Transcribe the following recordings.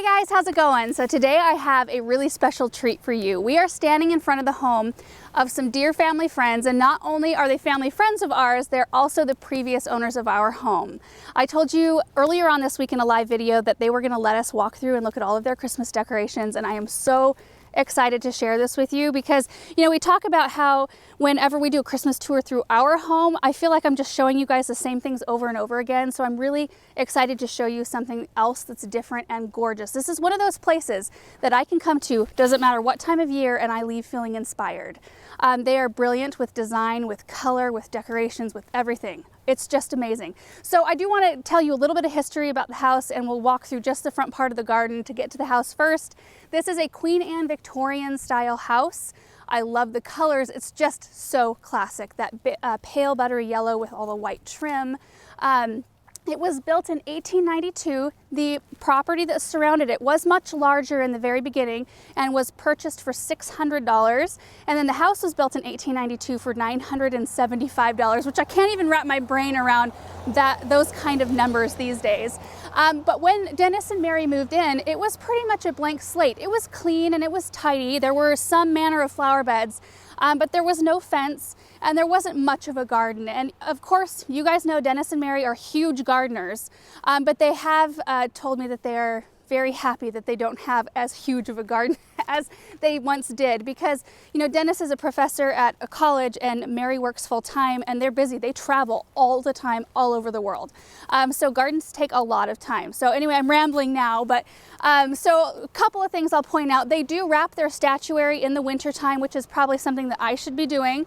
Hey guys, how's it going? So today I have a really special treat for you. We are standing in front of the home of some dear family friends, and not only are they family friends of ours, they're also the previous owners of our home. I told you earlier on this week in a live video that they were going to let us walk through and look at all of their Christmas decorations, and I am so excited to share this with you because, you know, we talk about how whenever we do a Christmas tour through our home, I feel like I'm just showing you guys the same things over and over again. So I'm really excited to show you something else that's different and gorgeous. This is one of those places that I can come to, doesn't matter what time of year, and I leave feeling inspired. They are brilliant with design, with color, with decorations, with everything. It's just amazing. So I do want to tell you a little bit of history about the house, and we'll walk through just the front part of the garden to get to the house first. This is a Queen Anne Victorian style house. I love the colors. It's just so classic, that pale buttery yellow with all the white trim. It was built in 1892. The property that surrounded it was much larger in the very beginning and was purchased for $600. And then the house was built in 1892 for $975, which I can't even wrap my brain around those kind of numbers these days. But when Dennis and Mary moved in, it was pretty much a blank slate. It was clean and it was tidy. There were some manner of flower beds, but there was no fence and there wasn't much of a garden. And of course, you guys know Dennis and Mary are huge gardeners, but they have told me that they are very happy that they don't have as huge of a garden as they once did, because, you know, Dennis is a professor at a college and Mary works full time and they're busy. They travel all the time, all over the world. So gardens take a lot of time. So anyway, I'm rambling now, but so a couple of things I'll point out. They do wrap their statuary in the winter time, which is probably something that I should be doing.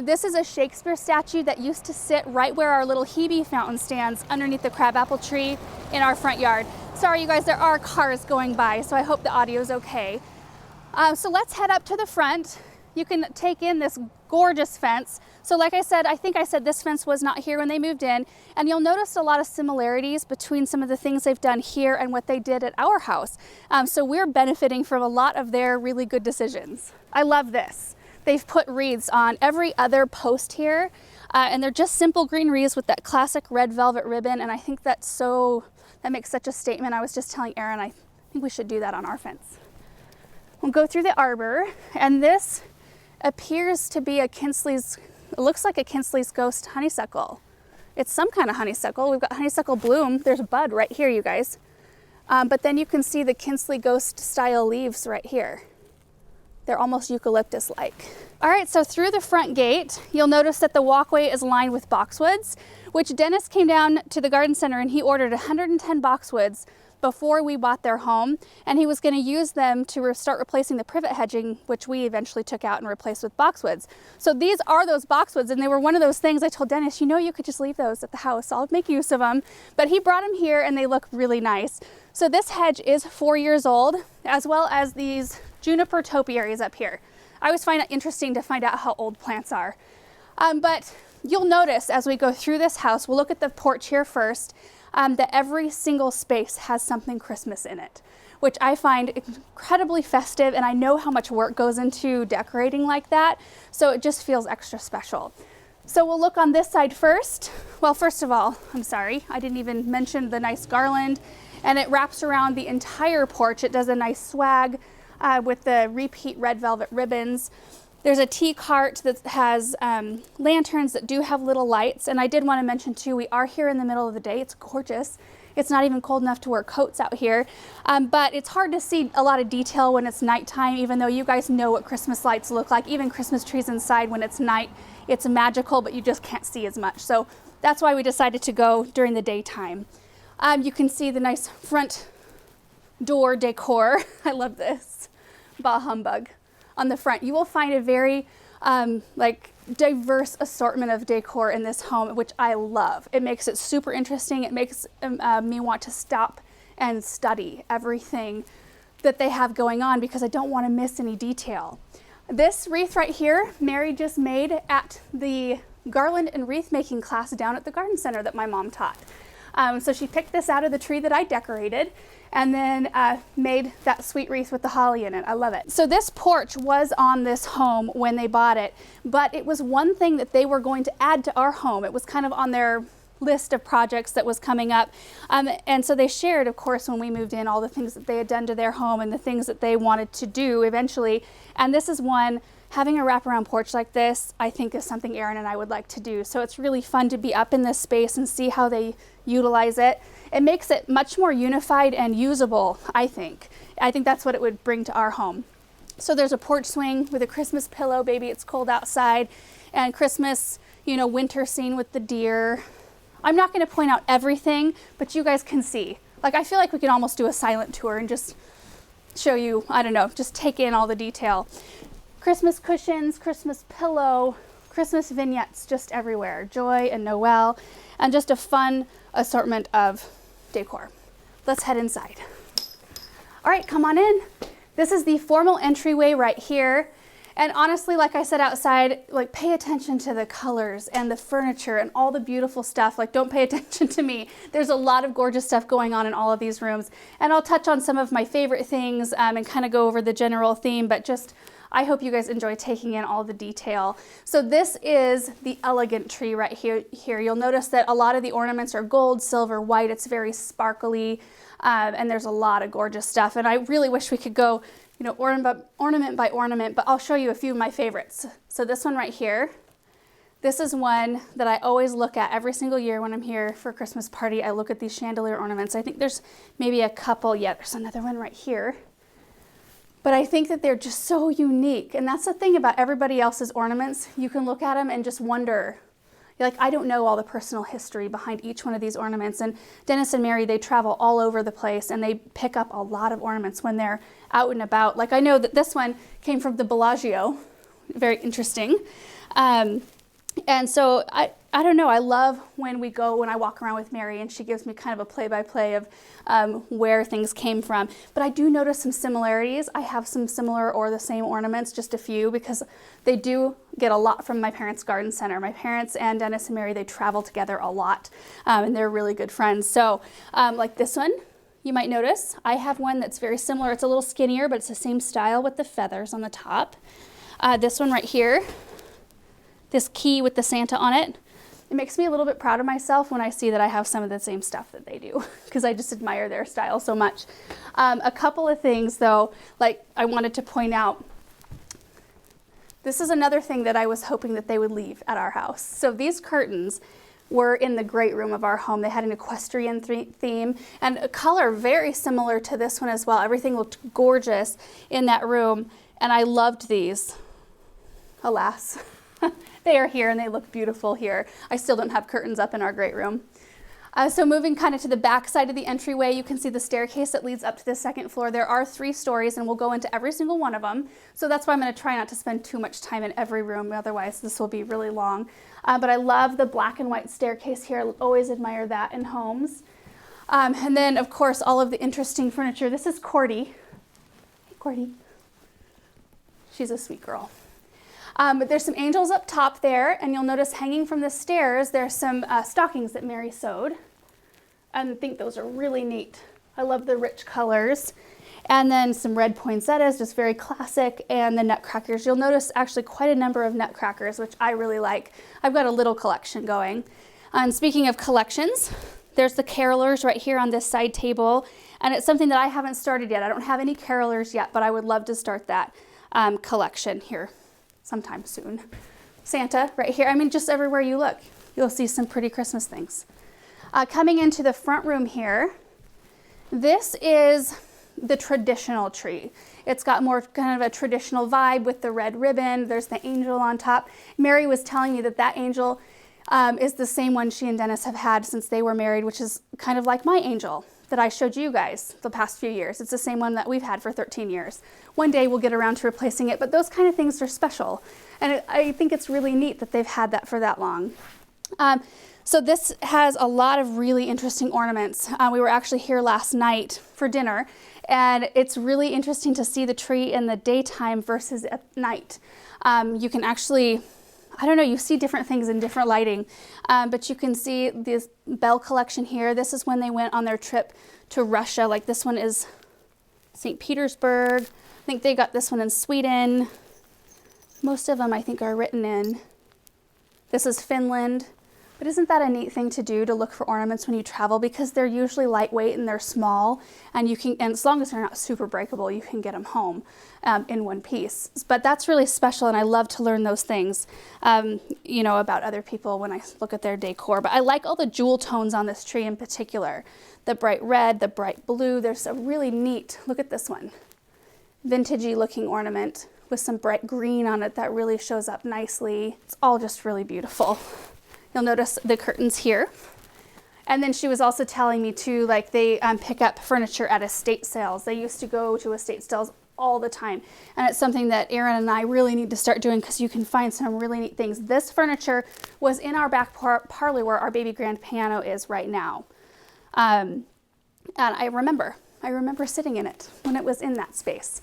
This is a Shakespeare statue that used to sit right where our little Hebe fountain stands underneath the crabapple tree in our front yard. Sorry, you guys, there are cars going by, so I hope the audio is okay. So let's head up to the front. You can take in this gorgeous fence. So like I said, I think I said this fence was not here when they moved in, and you'll notice a lot of similarities between some of the things they've done here and what they did at our house. So we're benefiting from a lot of their really good decisions. I love this. They've put wreaths on every other post here, and they're just simple green wreaths with that classic red velvet ribbon, and I think that makes such a statement. I was just telling Aaron, I think we should do that on our fence. We'll go through the arbor, and this appears to be it looks like a Kinsley's Ghost honeysuckle. It's some kind of honeysuckle. We've got honeysuckle bloom. There's a bud right here, you guys. But then you can see the Kinsley Ghost style leaves right here. They're almost eucalyptus-like. All right, so through the front gate, you'll notice that the walkway is lined with boxwoods, which Dennis came down to the garden center and he ordered 110 boxwoods before we bought their home, and he was going to use them to start replacing the privet hedging, which we eventually took out and replaced with boxwoods. So these are those boxwoods, and they were one of those things I told Dennis, you know, you could just leave those at the house. I'll make use of them. But he brought them here and they look really nice. So this hedge is 4 years old, as well as these juniper topiaries up here. I always find it interesting to find out how old plants are. But you'll notice as we go through this house, we'll look at the porch here first, that every single space has something Christmas in it, which I find incredibly festive, and I know how much work goes into decorating like that, so it just feels extra special. So we'll look on this side first. Well, first of all, I'm sorry, I didn't even mention the nice garland, and it wraps around the entire porch. It does a nice swag with the repeat red velvet ribbons. There's a tea cart that has lanterns that do have little lights. And I did want to mention too, we are here in the middle of the day. It's gorgeous. It's not even cold enough to wear coats out here. But it's hard to see a lot of detail when it's nighttime, even though you guys know what Christmas lights look like. Even Christmas trees inside, when it's night, it's magical, but you just can't see as much. So that's why we decided to go during the daytime. You can see the nice front door decor. I love this. Bah humbug. On the front, you will find a very diverse assortment of decor in this home, which I love. It makes it super interesting. It makes me want to stop and study everything that they have going on because I don't want to miss any detail. This wreath right here, Mary just made at the garland and wreath making class down at the garden center that my mom taught. So she picked this out of the tree that I decorated and then made that sweet wreath with the holly in it. I love it. So this porch was on this home when they bought it, but it was one thing that they were going to add to our home. It was kind of on their list of projects that was coming up. And so they shared, of course, when we moved in, all the things that they had done to their home and the things that they wanted to do eventually. And this is one, having a wraparound porch like this, I think is something Erin and I would like to do. So it's really fun to be up in this space and see how they utilize it. It makes it much more unified and usable, I think. I think that's what it would bring to our home. So there's a porch swing with a Christmas pillow, baby, it's cold outside, and Christmas, you know, winter scene with the deer. I'm not going to point out everything, but you guys can see. Like, I feel like we can almost do a silent tour and just show you, I don't know, just take in all the detail. Christmas cushions, Christmas pillow, Christmas vignettes just everywhere. Joy and Noel, and just a fun assortment of decor. Let's head inside. All right, come on in. This is the formal entryway right here. And honestly, like I said outside, like pay attention to the colors and the furniture and all the beautiful stuff. Like don't pay attention to me. There's a lot of gorgeous stuff going on in all of these rooms. And I'll touch on some of my favorite things and kind of go over the general theme, but just I hope you guys enjoy taking in all the detail. So this is the elegant tree right here. You'll notice that a lot of the ornaments are gold, silver, white. It's very sparkly. And there's a lot of gorgeous stuff. And I really wish we could go, you know, ornament by ornament, but I'll show you a few of my favorites. So this one right here, this is one that I always look at every single year when I'm here for a Christmas party. I look at these chandelier ornaments. I think there's maybe a couple. Yeah, there's another one right here. But I think that they're just so unique. And that's the thing about everybody else's ornaments. You can look at them and just wonder. Like, I don't know all the personal history behind each one of these ornaments. And Dennis and Mary, they travel all over the place and they pick up a lot of ornaments when they're out and about. Like I know that this one came from the Bellagio. Very interesting. And so I don't know, I love when I walk around with Mary and she gives me kind of a play-by-play of where things came from. But I do notice some similarities. I have some similar or the same ornaments, just a few, because they do get a lot from my parents' garden center. My parents and Dennis and Mary, they travel together a lot and they're really good friends. So like this one, you might notice, I have one that's very similar. It's a little skinnier, but it's the same style with the feathers on the top. This one right here, this key with the Santa on it. It makes me a little bit proud of myself when I see that I have some of the same stuff that they do, because I just admire their style so much. A couple of things though, like I wanted to point out, this is another thing that I was hoping that they would leave at our house. So these curtains were in the great room of our home. They had an equestrian theme and a color very similar to this one as well. Everything looked gorgeous in that room and I loved these. Alas. They are here and they look beautiful here. I still don't have curtains up in our great room. So moving kind of to the back side of the entryway, you can see the staircase that leads up to the second floor. There are 3 stories and we'll go into every single one of them. So that's why I'm going to try not to spend too much time in every room. Otherwise this will be really long. But I love the black and white staircase here. I always admire that in homes. And then of course all of the interesting furniture. This is Cordy. Hey Cordy. She's a sweet girl. But there's some angels up top there, and you'll notice hanging from the stairs, there's some stockings that Mary sewed. And I think those are really neat. I love the rich colors. And then some red poinsettias, just very classic, and the nutcrackers. You'll notice actually quite a number of nutcrackers, which I really like. I've got a little collection going. And speaking of collections, there's the carolers right here on this side table, and it's something that I haven't started yet. I don't have any carolers yet, but I would love to start that collection here sometime soon. Santa right here. I mean, just everywhere you look, you'll see some pretty Christmas things. Coming into the front room here, this is the traditional tree. It's got more kind of a traditional vibe with the red ribbon. There's the angel on top. Mary was telling me that that angel is the same one she and Dennis have had since they were married, which is kind of like my angel that I showed you guys the past few years. It's the same one that we've had for 13 years. One day we'll get around to replacing it, but those kind of things are special. And I think it's really neat that they've had that for that long. So this has a lot of really interesting ornaments. We were actually here last night for dinner, and it's really interesting to see the tree in the daytime versus at night. You can actually, I don't know, you see different things in different lighting, but you can see this bell collection here. This is when they went on their trip to Russia. Like this one is St. Petersburg. I think they got this one in Sweden. Most of them I think are written in. This is Finland. But isn't that a neat thing to do, to look for ornaments when you travel, because they're usually lightweight and they're small, and you can, and as long as they're not super breakable, you can get them home in one piece. But that's really special, and I love to learn those things, you know, about other people when I look at their decor. But I like all the jewel tones on this tree in particular. The bright red, the bright blue. There's a really neat, look at this one, vintagey looking ornament with some bright green on it that really shows up nicely. It's all just really beautiful. You'll notice the curtains here. And then she was also telling me too, like they pick up furniture at estate sales. They used to go to estate sales all the time. And it's something that Aaron and I really need to start doing, because you can find some really neat things. This furniture was in our back parlor where our baby grand piano is right now. And I remember sitting in it when it was in that space.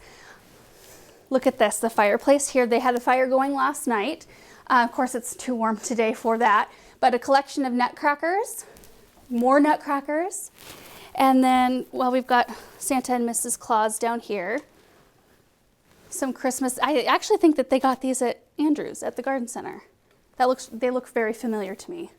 Look at this, the fireplace here. They had the fire going last night. Of course, it's too warm today for that, but a collection of nutcrackers, more nutcrackers. And then, well, we've got Santa and Mrs. Claus down here. Some Christmas, I actually think that they got these at Andrews at the garden center. They look very familiar to me.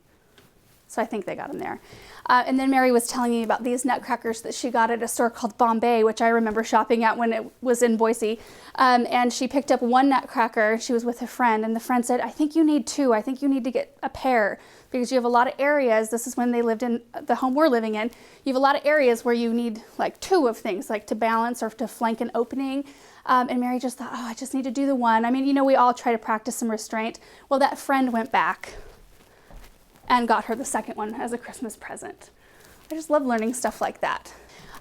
So I think they got them there. And then Mary was telling me about these nutcrackers that she got at a store called Bombay, which I remember shopping at when it was in Boise. And she picked up one nutcracker. She was with a friend, and the friend said, I think you need two. I think you need to get a pair, because you have a lot of areas. This is when they lived in the home we're living in. You have a lot of areas where you need like two of things, like to balance or to flank an opening. And Mary just thought, oh, I just need to do the one. I mean, you know, we all try to practice some restraint. Well, that friend went back and got her the second one as a Christmas present. I just love learning stuff like that.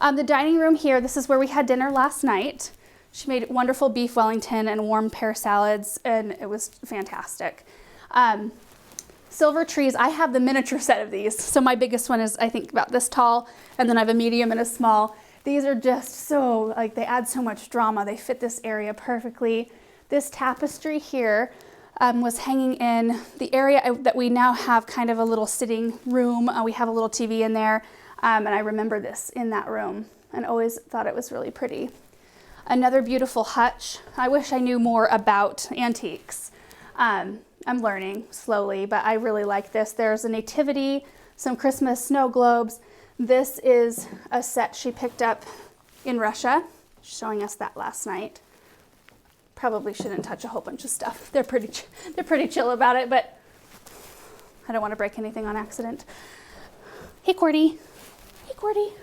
The dining room here, this is where we had dinner last night. She made wonderful beef Wellington and warm pear salads, and it was fantastic. Silver trees, I have the miniature set of these. So my biggest one is, I think, about this tall, and then I have a medium and a small. These are just so, like, they add so much drama. They fit this area perfectly. This tapestry here was hanging in the area that we now have kind of a little sitting room. We have a little TV in there, and I remember this in that room and always thought it was really pretty. Another beautiful hutch. I wish I knew more about antiques. I'm learning slowly, but I really like this. There's a nativity, some Christmas snow globes. This is a set she picked up in Russia, showing us that last night. Probably shouldn't touch a whole bunch of stuff. They're pretty chill about it, but I don't want to break anything on accident. Hey, Cordy. Hey, Cordy.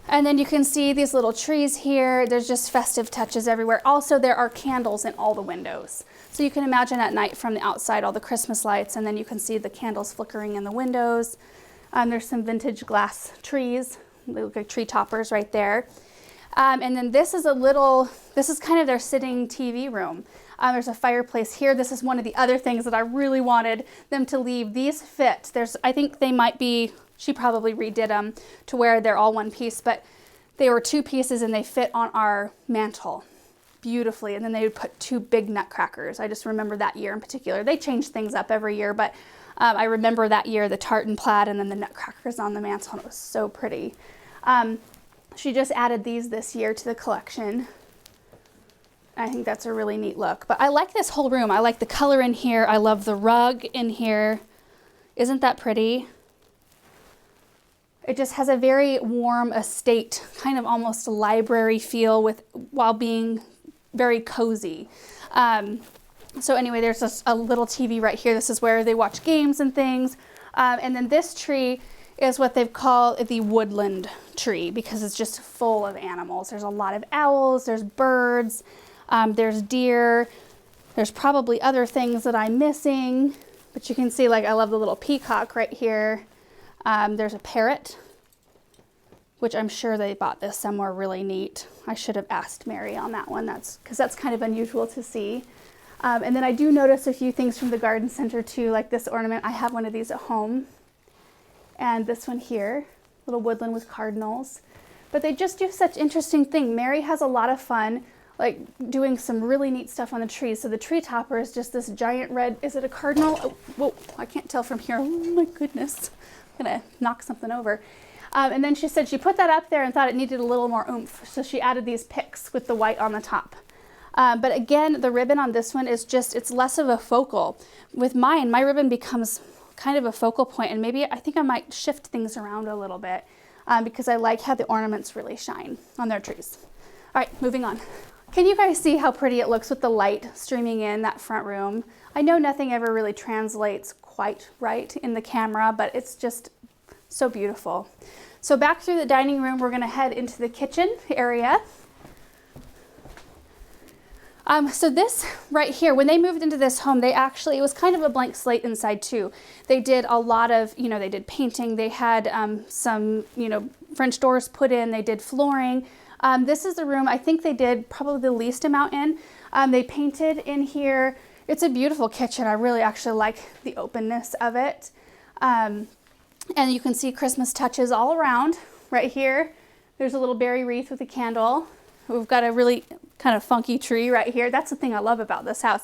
And then you can see these little trees here. There's just festive touches everywhere. Also, there are candles in all the windows. So you can imagine at night from the outside all the Christmas lights, and then you can see the candles flickering in the windows. There's some vintage glass trees. They look like tree toppers right there. And then this is kind of their sitting TV room. There's a fireplace here. This is one of the other things that I really wanted them to leave. These fit. I think they might be, she probably redid them to where they're all one piece, but they were two pieces and they fit on our mantle beautifully. And then they would put two big nutcrackers. I just remember that year in particular. They change things up every year, but I remember that year, the tartan plaid and then the nutcrackers on the mantle, and it was so pretty. She just added these this year to the collection. I think that's a really neat look. But I like this whole room. I like the color in here. I love the rug in here. Isn't that pretty? It just has a very warm estate, kind of almost a library feel while being very cozy. So anyway, there's a little TV right here. This is where they watch games and things. And then this tree is what they've called the Woodland tree, because it's just full of animals. There's a lot of owls, there's birds, there's deer, there's probably other things that I'm missing, but you can see, like, I love the little peacock right here. There's a parrot, which I'm sure they bought this somewhere really neat. I should have asked Mary on that one, because that's kind of unusual to see. And then I do notice a few things from the garden center too, like this ornament. I have one of these at home. And this one here, little woodland with cardinals. But they just do such interesting things. Mary has a lot of fun, like doing some really neat stuff on the trees. So the tree topper is just this giant red, is it a cardinal? Oh, whoa, I can't tell from here. Oh my goodness, I'm gonna knock something over. And then she said she put that up there and thought it needed a little more oomph. So she added these picks with the white on the top. But again, the ribbon on this one is just, it's less of a focal. With mine, my ribbon becomes kind of a focal point, and maybe I think I might shift things around a little bit because I like how the ornaments really shine on their trees. All right, moving on. Can you guys see how pretty it looks with the light streaming in that front room? I know nothing ever really translates quite right in the camera, but it's just so beautiful. So back through the dining room, we're gonna head into the kitchen area. So this right here, when they moved into this home, they actually, it was kind of a blank slate inside too. They did a lot of, they did painting. They had some, French doors put in. They did flooring. This is the room I think they did probably the least amount in. They painted in here. It's a beautiful kitchen. I really actually like the openness of it. And you can see Christmas touches all around right here. There's a little berry wreath with a candle. We've got a really kind of funky tree right here. That's the thing I love about this house.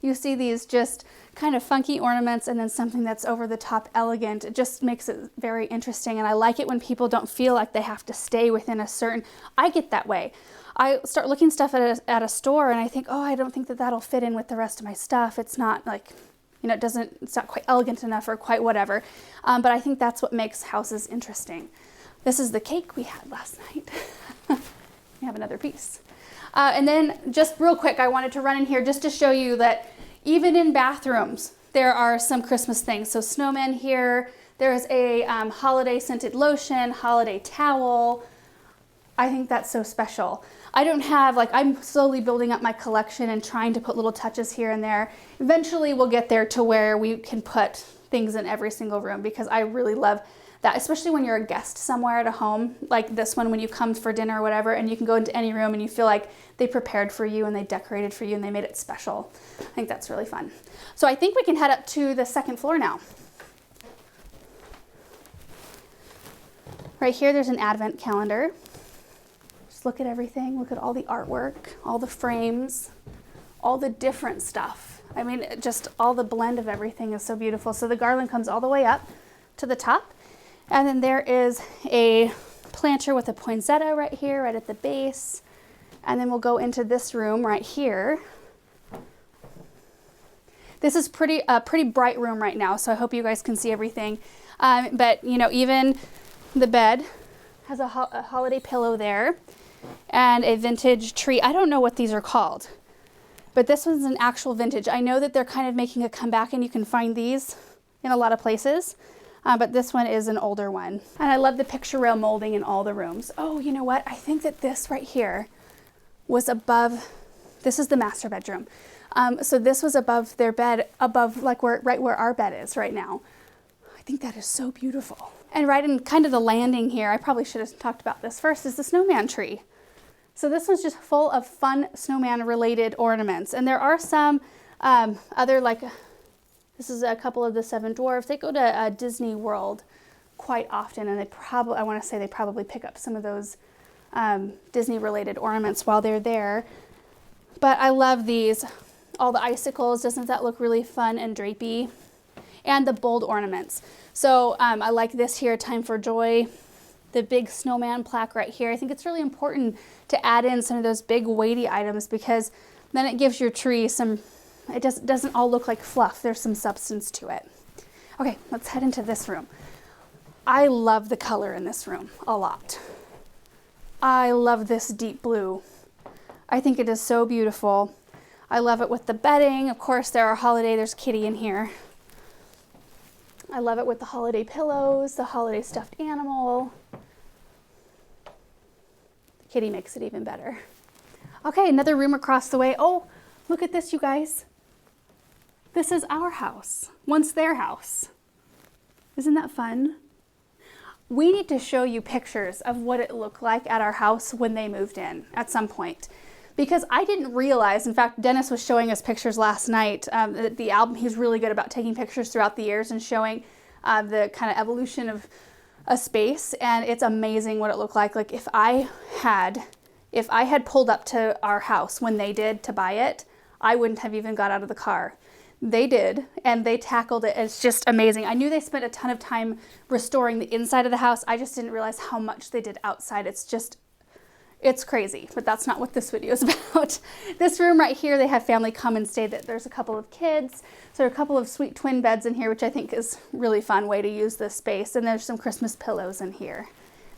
You see these just kind of funky ornaments and then something that's over the top elegant. It just makes it very interesting, and I like it when people don't feel like they have to stay within a certain, I get that way. I start looking stuff at a store and I think, oh, I don't think that that'll fit in with the rest of my stuff. It's not like, it's not quite elegant enough or quite whatever. But I think that's what makes houses interesting. This is the cake we had last night. We have another piece. And then just real quick, I wanted to run in here just to show you that even in bathrooms, there are some Christmas things. So snowmen here, there's a holiday scented lotion, holiday towel. I think that's so special. I don't have, I'm slowly building up my collection and trying to put little touches here and there. Eventually we'll get there to where we can put things in every single room, because I really love that, especially when you're a guest somewhere at a home, like this one, when you come for dinner or whatever, and you can go into any room and you feel like they prepared for you and they decorated for you and they made it special. I think that's really fun. So I think we can head up to the second floor now. Right here, there's an advent calendar. Just look at everything. Look at all the artwork, all the frames, all the different stuff. I mean, just all the blend of everything is so beautiful. So the garland comes all the way up to the top. And then there is a planter with a poinsettia right here, right at the base. And then we'll go into this room right here. This is a pretty bright room right now, so I hope you guys can see everything. But even the bed has a holiday pillow there and a vintage tree. I don't know what these are called, but this one's an actual vintage. I know that they're kind of making a comeback, and you can find these in a lot of places. But this one is an older one. And I love the picture rail molding in all the rooms. Oh, you know what? I think that this right here was above, this is the master bedroom. So this was above their bed, above right where our bed is right now. I think that is so beautiful. And right in kind of the landing here, I probably should have talked about this first, is the snowman tree. So this one's just full of fun snowman related ornaments. And there are some other this is a couple of the Seven Dwarfs. They go to Disney World quite often, and I want to say they probably pick up some of those Disney-related ornaments while they're there. But I love these. All the icicles, doesn't that look really fun and drapey? And the bold ornaments. So I like this here, Time for Joy. The big snowman plaque right here. I think it's really important to add in some of those big weighty items, because then it gives your tree some, it doesn't all look like fluff. There's some substance to it. Okay, let's head into this room. I love the color in this room a lot. I love this deep blue. I think it is so beautiful. I love it with the bedding. Of course, there's kitty in here. I love it with the holiday pillows, the holiday stuffed animal. The kitty makes it even better. Okay, another room across the way. Oh, look at this, you guys. This is our house, once their house. Isn't that fun? We need to show you pictures of what it looked like at our house when they moved in at some point. Because I didn't realize, in fact, Dennis was showing us pictures last night. The album, he's really good about taking pictures throughout the years and showing the kind of evolution of a space. And it's amazing what it looked like. Like if I had pulled up to our house when they did to buy it, I wouldn't have even got out of the car. They did, and they tackled it. It's just amazing. I knew they spent a ton of time restoring the inside of the house. I just didn't realize how much they did outside. It's It's crazy, but that's not what this video is about. This room right here, they have family come and stay. That there's a couple of kids. So there are a couple of sweet twin beds in here, which I think is a really fun way to use this space. And there's some Christmas pillows in here.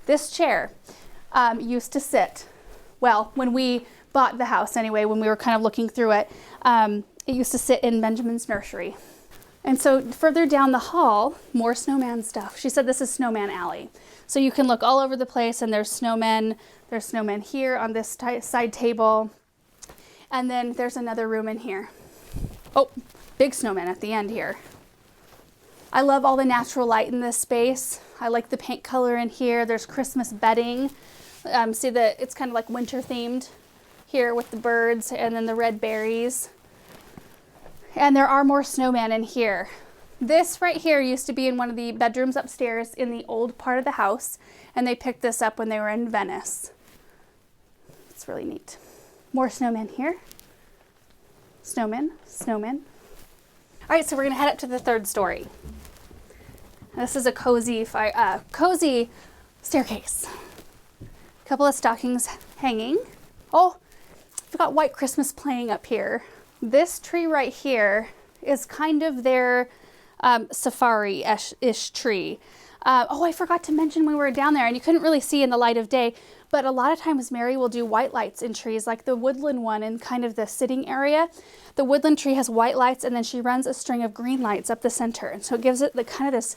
This chair used to sit, well, when we bought the house anyway, when we were kind of looking through it, it used to sit in Benjamin's nursery. And so further down the hall, more snowman stuff. She said this is Snowman Alley. So you can look all over the place and there's snowmen. There's snowmen here on this side table. And then there's another room in here. Oh, big snowman at the end here. I love all the natural light in this space. I like the paint color in here. There's Christmas bedding. See that it's kind of like winter themed here with the birds and then the red berries. And there are more snowmen in here. This right here used to be in one of the bedrooms upstairs in the old part of the house, and they picked this up when they were in Venice. It's really neat. More snowmen here. Snowmen, snowmen. All right, so we're gonna head up to the third story. This is a cozy staircase. A couple of stockings hanging. Oh, we've got White Christmas playing up here. This tree right here is kind of their safari-ish tree. Oh, I forgot to mention when we were down there, and you couldn't really see in the light of day, but a lot of times Mary will do white lights in trees, like the Woodland one in kind of the sitting area. The Woodland tree has white lights, and then she runs a string of green lights up the center, and so it gives it the kind of this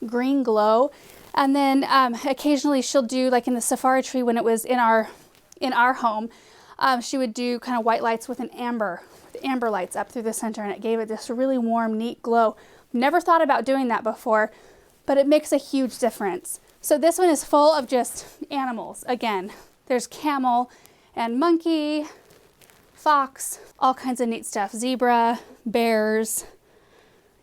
green glow. And then occasionally she'll do, like in the safari tree when it was in our home, she would do kind of white lights with amber lights up through the center, and it gave it this really warm, neat glow. Never thought about doing that before, but it makes a huge difference. So this one is full of just animals. Again, there's camel and monkey, fox, all kinds of neat stuff. Zebra, bears.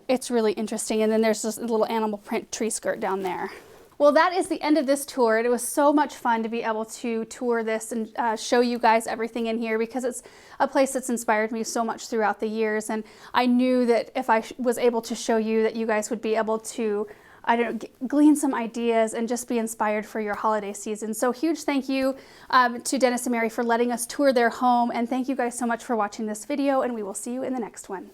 It's really interesting. And then there's this little animal print tree skirt down there. Well, that is the end of this tour. It was so much fun to be able to tour this and show you guys everything in here, because it's a place that's inspired me so much throughout the years. And I knew that if I was able to show you, that you guys would be able to, I don't know, glean some ideas and just be inspired for your holiday season. So huge thank you to Dennis and Mary for letting us tour their home. And thank you guys so much for watching this video, and we will see you in the next one.